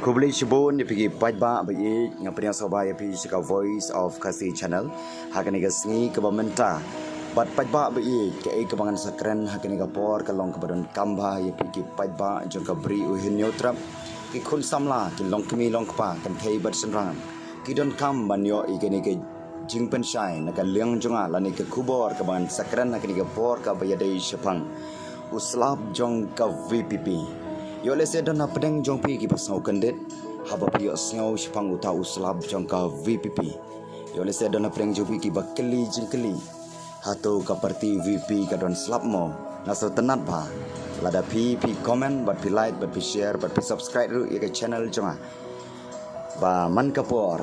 Kubli Shibun, Pigi Pajba, Bayi, Napian Soba, Pishika Voice of Kasi Channel, Hakaniga Sni, Kabamenta, but Pajba Bayi, Kabangan Sakren, Hakaniga Por, Kalong Kabadon Kamba, Pigi Pajba, Jonkabri, Uhinyotra, Kikun Samla, Kilongkami Longpa, Kantay Batsanran, Kidon Kam, Banyo, Iganike, Jingpen Shine, Naka Liang Jonga, Lanika Kubor, Kaban Sakren, Hakaniga Por, Kabayade Shapang, Uslap Jonka VPP. Yo lese dan pedeng jong pi ki pasau kandet haba pi asngau shpang uta uslab jong ka VPP. Yo lese dan pedeng jong pi ki bakeli jingkeli hato ka parti VP ka don slap mo naso tenat ba lada pi comment but pi like but pi share but pi subscribe ru ke channel jonga ba man kapor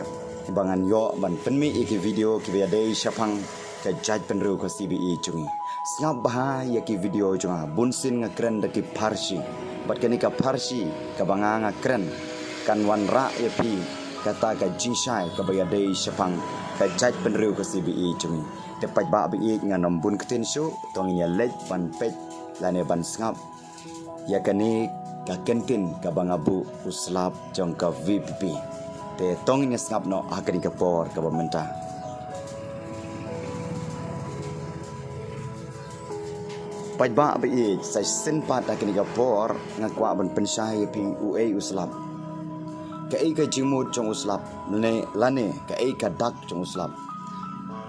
bangan yo ban penmi ki video ki biade shapang ka jaj penru ko CBE jungi snap bah ya ki video jonga bunsin ngakren da ki parsi bat kani ka parsi ka banganga kren kan wan ra ya pi kata ka jinsai ka bayadei shapang ka jaj penru ka CBE jungi te paj ba bi nganom bun ktin su tong ya lej ban pej lane ban snap ya kani ka kentin ka bangabu uslap jong ka VPP te tong nya snap no akani ka por ka bamenta. Pajba bi sai senpat akini ka por ngakwa ban pensai pi UA uslap ka ka jimut jong uslap lane ka ka dak jong uslap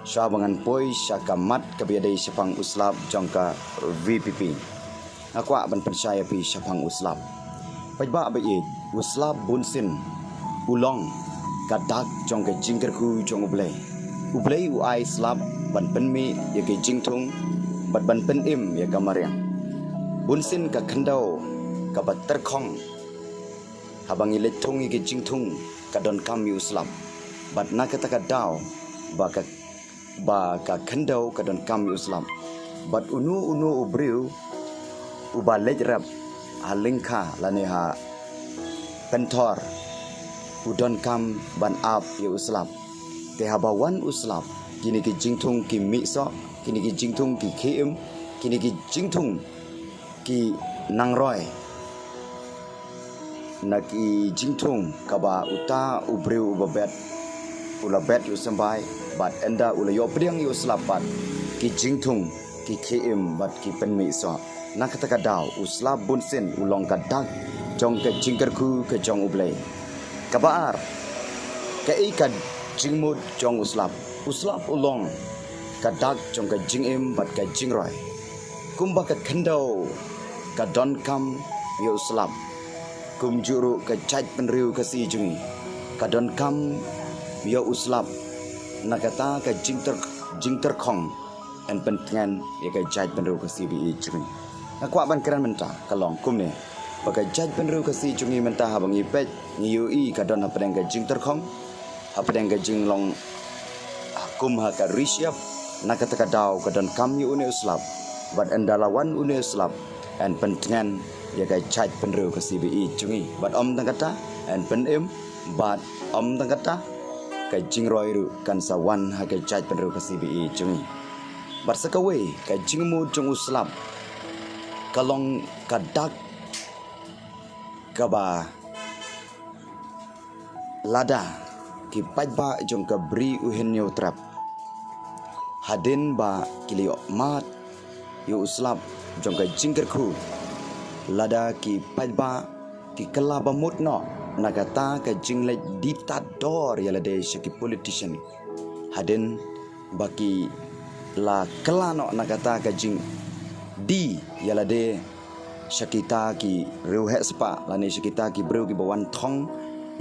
syabangan poi syakamat ka biadai syapang uslap jong ka VPP ngakwa ban pensai pi syapang uslap pajba bi uslap bunsin ulong ka dak jong ka jingkerku jong ublei UA slap ban penmi ya ke jingtung bat ban pen im ya kamariang bunsin ka khandau ka bat terkhong habang ile thung ge jingthung ka don kam yu slap bat na ka taka daw ba ka khandau ka don kam yu slap bat unu ubriu uba lejrap halingkha lane ha pentor udon kam ban ap yu slap te habawan uslap kini ke jingthung ki miso kini ki jingthung ki khem kini ki jingthung ki nangroy naki jingthung kaba uta ubreu ubabet ulabet yu sambai bat enda ulayo priang yu slapat ki jingthung ki khem bat ki penmi so nakata daw uslap bunsin ulong kadak jong ke jingkerku ke jong ublei kabar ka ikan jingmud jong uslap ulong kadak jong ka jingim bat ka jingroy kumba ka khandau ka don kam yo slap kum juru ka jaj penriu ka si jungi ka don kam yo uslap nakata ka jingter khong en pentengan ya ka jaj penriu ka si bi jungi nakwa ban kran menta kalong kum ne ba ka jaj penriu ka si jungi menta habang i pej ni yo i ka don hapdeng ka jingter khong hapdeng ka jinglong kum ha ka risyap nakata daw kadan kami une uslap bat endalawan une uslap en pentengan ya kai chat penru ke CBE jungi bat om tangkata en penem bat om tangkata kai jingroi ru kan sawan ha kai chat penru ke CBE jungi bat sakawe kai jingmu jung uslap kalong kadak kaba lada ki pajba jong ka bri uhen trap hadin ba kilio mat yu uslap jong ka jingkerku lada ki pajba ki kelaba mutno nagata ka jingle ditador ya lade shaki politician hadin baki la kelano nagata ka jing di ya lade shakita ki reuhe spa lane shakita ki breu ki bawan thong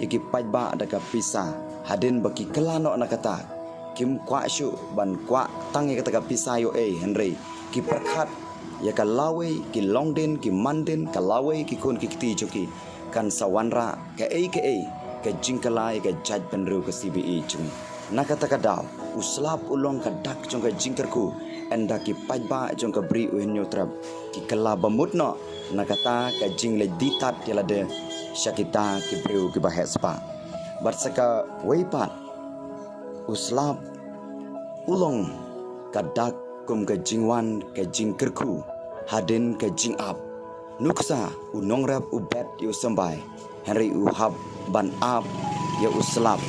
iki pajba ada ka pisa hadin baki kelano nagata kim kwa shu ban kwa tangi kata pisa yo Henry ki perkhat ya ka lawe ki longden ki manden ka lawe ki kon ki kti joki kan sawanra ka ka jingkala ka jaj penru ka CBE chung nakata ka daw uslap ulong ka dak jong ka jingkerku enda ki pajba jong ka bri uhenyo trap ki kala bamutno nakata ka jingle ditat yala de syakita ki bri ki bahespa batsaka weipat uslap ulong kadak kum ke jingwan ke jingkerku hadin ke jingap nuksa unong rap ubet yu sambai Henry uhab ban ap ya uslap.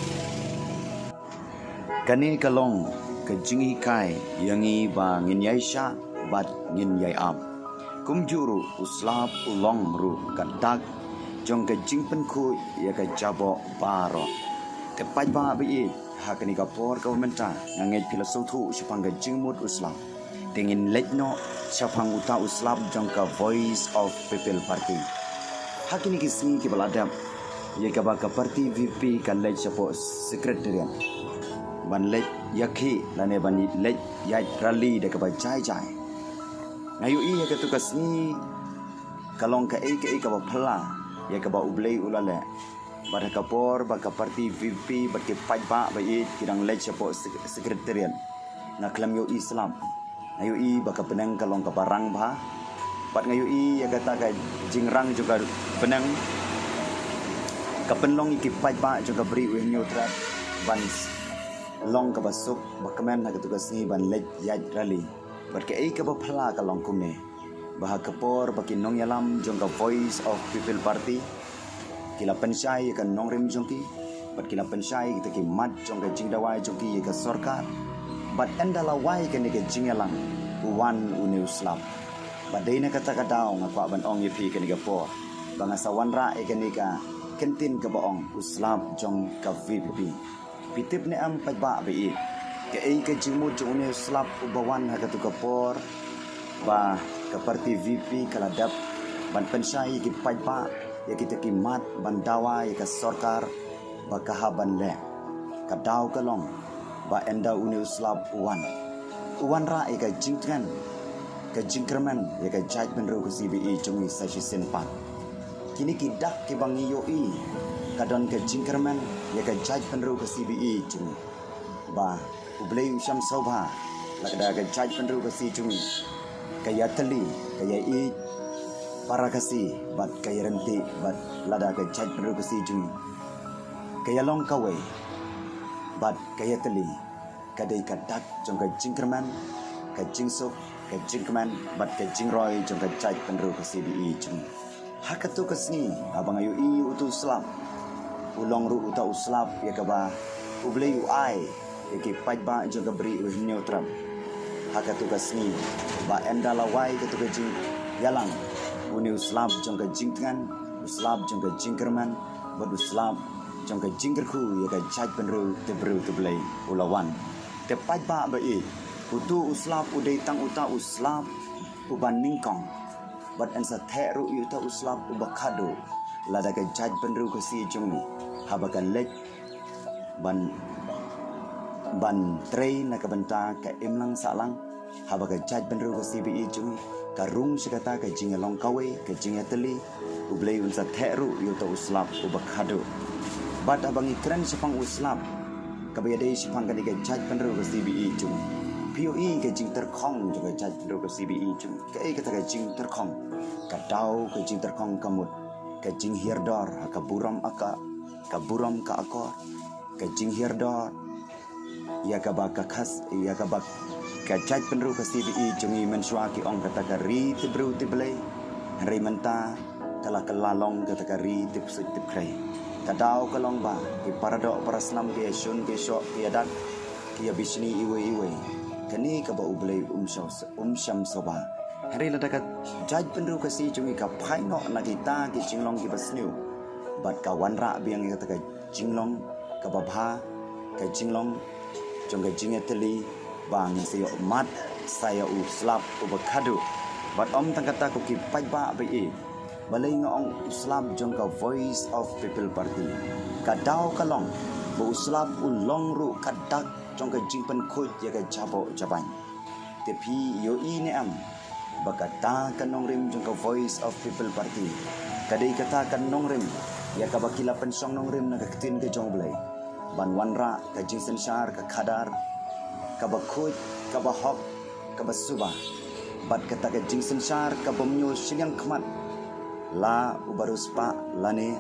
Kani kalong kajingi kai yangi ba ngin yai sha bat ngin yai ap. Kumjuru uslap ulong ru kadak jong kajing penku ya ka jabo baro. Tepat ba bi hakani ka por governmenta nganget filosofu sipang kajing mut uslap. Tingin letno sipang uta uslap jong ka Voice of People Party. Hakini kisni ki baladap ya ka ba ka parti VP ka lej sapo secretariat. Ban lej yakhi lane ban lej yai rally de ka ba jai jai. Ngayu ya ka tukas ni kalong ka ka ba phala ya ka ba ublei ulale. Pada kapor baka parti VP baki pajba bai kidang lej sapo secretariat ngaklam yo Islam. Ngayu baka penang kalong ka barang ba. Pat ngayu ya kata ka jingrang juga penang kapenlong iki pajba juga beri wenyo trat ban long ka basuk bakamen ha katugas ni ban lej yaj rally. Bat ka ka ba phala kalong kume. Bah kapor baki nong yalam jong ka Voice of People Party. Kila pensai kan nong rim jongki. Bat kila pensai kita ki mat jong ka jingdawai jongki ka sorkar. Bat endala wai kan ke jingalang uwan uni uslap. Bat dai na kata kadaw ngapa ban ong yepi kan ke por. Banga sawanra kan ka kentin ka baong uslap jong ka VP. Pitip ni am pajba bi. Ke ka jingmut jong uni uslap ubawan ha ka tu ka por. Ba ka parti VP kaladap ban pensai ki pajba ya kita ki mat ban dawa ya ka sorkar ba kahaban le. Kadaw kalong ba enda uni uslap uwan ra ka jingtran ka jingkerman ya ka jaj benro ka CBE jungi sashi senpan kini kidak ki bang yoi kadon ka jingkerman ya ka jaj benro ka CBE jungi ba ublei usam sobha lakda ka jaj benro ka si jungi kaya tali kaya para kasi bat kaya renti bat lada ka jaj benro ka si jungi kaya long kawe bat kaya tali kadai kadak jong ka jingkerman ka jingsuk ka jingkerman bat ka jingroy jong ka jaj penru ka CBE jong hakatu kasni abang ayu utu uslap ulong ru uta uslap ya ka ba ublei uai ya ki pajba jong ka beri neutral hakatu kasni ba endala wai ka tu ka jing yalang uni uslap jong ka jingtan uslap jong ka jingkerman bat uslap jong ka jingkerku ya ka jaj penru te bru te blei ulawan tepat ba bai utu uslap udai tang uta uslap uban ningkong bat ansa theru uta uslap ubakado lada ka jaj benru ka si jungi habakan lek ban trei na ka banta ka imlang salang habaka jaj benru ka CBE jungi karung sikata ka jingalong kawe ka jingateli ublei unsa theru uta uslap ubakado bat abang ikran sepang uslap kabayadai sipang kani ka jaj penru ka CBE jung POE ka jing terkong juga jaj penru ka CBE jung kai kata ka jing terkong ka dau ka jing terkong kamut ka jing hirdor ka buram aka ka buram ka akor ka jing hirdor ya ka ba ka khas ya ka ba ka jaj penru ka CBE jung i mensua ki ong kata ka ri tibru tiblei ri menta kala kalalong kata ka ri tipsut tipkrai kadau kalong ba ki paradok paraslam ki shun ki shok ki adat ki abisni iwe kani ka ba ublei umsham soba hari ladakat jaj penru ka si jungi ka phaino na kita ki jinglong ki basniu bat ka wanra biang ka ka jinglong ka babha ka jinglong jong ka jingeteli bang sayo mat saya uslap ubakadu bat om tangkata ko ki pajba bai balai ngong Islam jong ka Voice of People Party kadau kalong bu Islam ulong ru kadak jong ka jingpen khoj ya ka jabo jaban tepi yo ini am bakata kanong rim jong ka Voice of People Party kadai kata kanong rim ya ka bakila pensong nong rim na ka tin ka jong blai ban wanra ka jingsen shar ka khadar ka bakhoj ka bahok ka basuba bat kata ka jingsen shar ka bomnyo silyang khmat la ubaruspa lane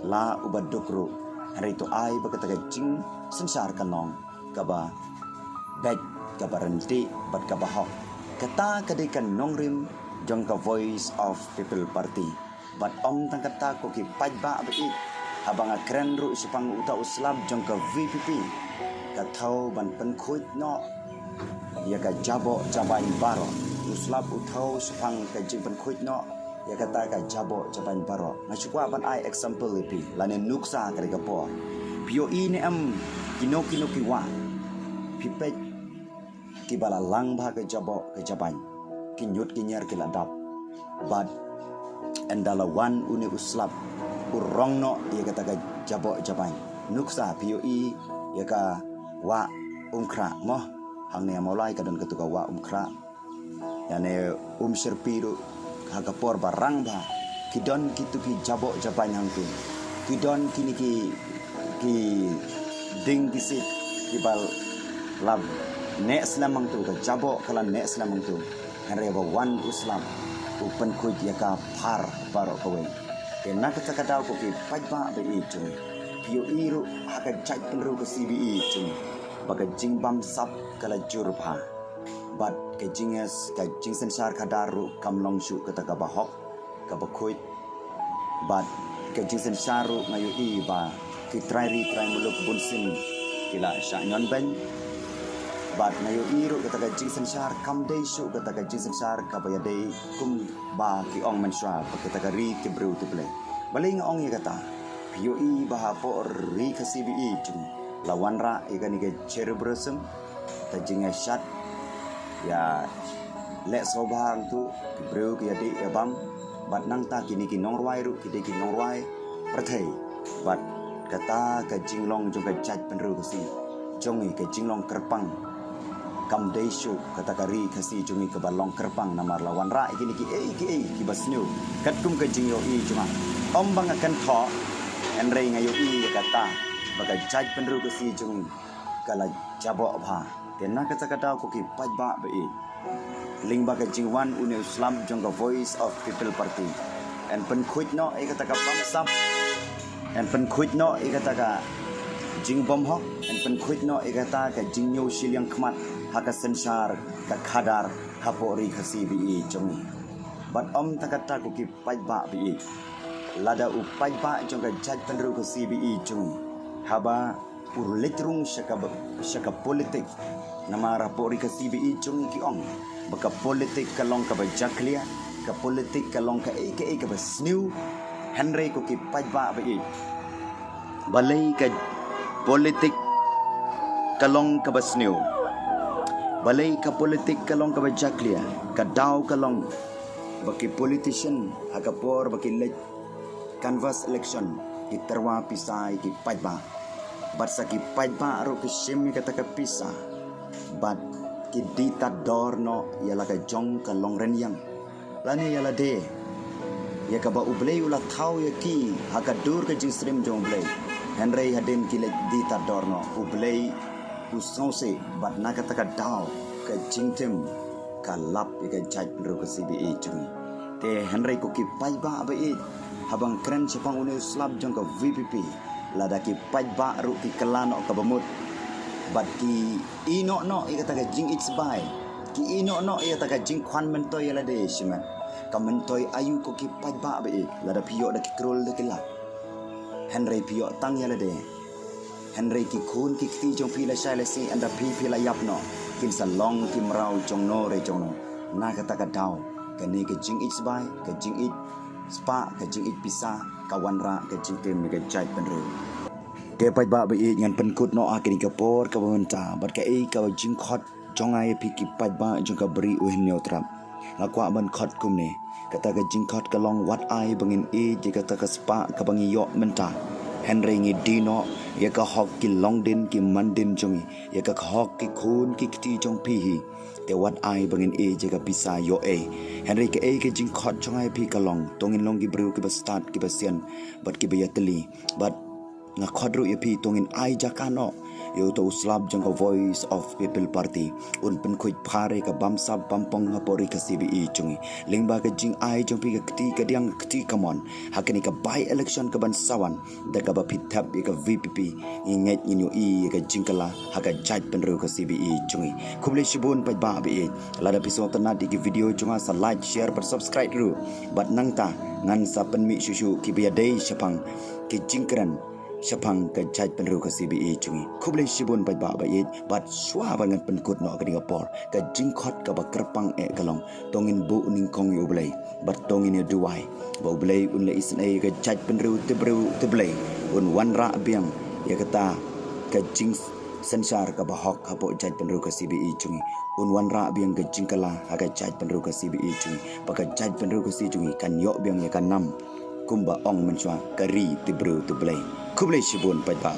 la ubadukru hari itu ai bakata jing sensar kanong kaba baik kabarenti bat kabahok kata kadai kan nongrim jong ka Voice of People Party Bat om tang kata ko ki pajba ba it habang kren ru sepang uta uslab jong ka VPP ka thau ban pen khuit no ya ka jabo jaban baro uslab uthau sepang ka jing pen khuit no ya kata ka jabo jaban baro masukwa ban ai example ipi lane nuksa ka ka po pio ini am kino kiwa pipet ki bala lang ba ka jabo ka jaban kinyut kinyer kiladap but endala wan uni uslab urong no ya kata ka jabo jaban nuksa pio i ya ka wa umkra moh hang ne molai ka don ketuka wa umkra yane sirpiru hagapor barang ba kidon kitu ki jabo jaban hang tu kidon kini ki ding kisit kibal lab ne islamang tu ka jabo kala ne islamang tu hare ba wan uslam upan kuj ya ka par baro kawe ke nak kata daw ko ki pajba ba itu pio iru haka jaj penru ke CBE tu baga jingbam sap kala jurpa bat ke jinges ka jing sensar kadaru kamlong shu kata ka bahok ka bakuit bat ke jing sensaru ngayu i ba ki try muluk bunsin kila sha nyon ben bat ngayu iru kata ka jing sensar kam dei shu kata ka jing sensar ka ba dei kum ba ki ong mensra kata ka ri ki bru tu ple baling ong ye kata pio i ba po ri ka CBE tu lawan ra ikan ke cerebrosem ta jinga shat ya lek sobang tu breu ki adi abam bat nang ta kini ki nongwai ru ki ki nongwai prathai bat kata ka jinglong jong ka jaj penru si jongi ka jinglong kerpang kam desu kata kari kasi jongi ka balong kerpang namar lawan ra kini ki basnu kat kum ka jingyo i cuma om bang akan tho enrei ngayo i kata bagai jaj penru si jongi kala jabo bha kena kata-kata ko ki pajba ba i ling baga jingwan uni islam jong ka voice of people party and pen khuit no e kata ka pamsap and pen khuit no e kata ka jingbom ho and pen khuit no e kata ka jingyo silyang khmat haka sensar ka khadar hapori khasi bi jongi but om takata ko ki pajba bi lada u pajba jong ka jaj penru ko CBE jongi haba urletrung syaka politik nama rapori ke CBE chung ki ong baka politik kalong ka bajaklia ka politik kalong ka ka basniu Henry ko ki pajba ba i balai ka politik kalong ka basniu balai ka politik kalong ka bajaklia ka daw kalong baki politician hakapor baki canvas election iterwa pisai ki pajba bat saki pajba ro ki shimi kata ka pisa bat ki dita dorno yala ka jong ka longren yang lani yala de ya ka ba ublei ula thau ya ki haka dur ka jing stream jong ublei henry hadin ki le dita dorno ublei usose bat na kata ka daw ka jing tem ka lap ka jaj ro ka CBE jong te henry ko ki pajba ba i habang kren sepang uni slab jong ka VPP lada ki pajba ru ki kelano ka bamut bat ki ino no ikata ka jing it's by ki ino no ikata ka jing kwan mentoy la de siman ka mentoy ayu ko ki pajba ba lada pio da ki krol de kila henry pio tang ya la de henry ki khun ki ti jong pi la shai la si anda pi la yap no kin sa long ki mrau jong no re jong no na kata ka daw ka ni ka jing it's by ka jing it spa ka jing it pisa kawan ra ka jing tem ka jai penru ke pajba ba i ngan penkut no akini ka por ka banta bat ka e ka jing khot jong ai pi ki pajba jong ka beri u hen neutrap lakwa ban khot kum ne kata ka jing khot ka long wat ai bangin e je kata ka spa ka bangi yo menta henry ngi dino ya ka hok ki long din ki mandin jong ya ka hok ki khun ki ti jong pi hi te wat ai bangin e je ka bisa yo e henry ke e ke jing khot jong ai pi ka long tongin long ki bru ki ba start ki ba sian bat ki ba yatli bat nga khodru yapi tongin ai jakano yo to uslab jang ka Voice of People Party un pen khoi phare ka bamsa bampong nga pori ka CBE chungi lingba ka jing ai jong pi ka kti ka diang kti kamon hakani ka by election ka bansawan da ka ba phithap ka VPP inget inyo i ka jingkala haka jaj penru ka CBE chungi khubli shibun pa ba bi lada episode na di video chunga sa like share per subscribe ru bat nangta ngan sa penmi shushu ki biya dei shapang ki jingkran Syapang ka jaj penru ka CBE chungi khubli shibun pai ba bai bat shwa bangan penkut no ka Singapore ka jingkhot ka ba kerpang kalong tongin bu ning kong yo blai bat tongin yo duai ba blai un le isne ka jaj penru teblai un wan ra biang ya kata ka jing sensar ka ba hok hapo jaj penru ka CBE chungi un wan ra biang ka jingkala ha ka jaj penru ka CBE chungi ba ka jaj penru ka CBE chungi kan yo biang ya kan nam kumba ong menchwa kari teblai Kublai shibun pai ba